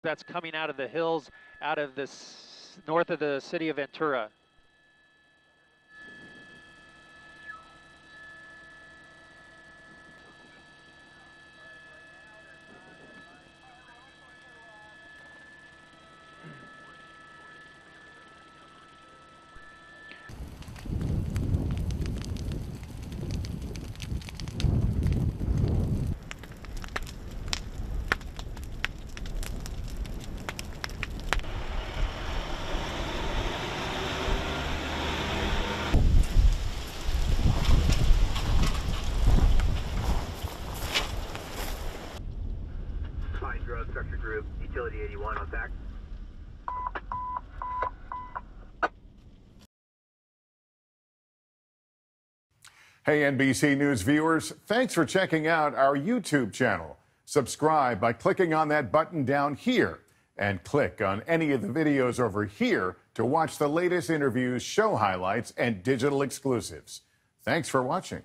that's coming out of the hills, out of this north of the city of Ventura. Structure Group, Utility 81 on back. Hey, NBC News viewers, thanks for checking out our YouTube channel. Subscribe by clicking on that button down here and click on any of the videos over here to watch the latest interviews, show highlights, and digital exclusives. Thanks for watching.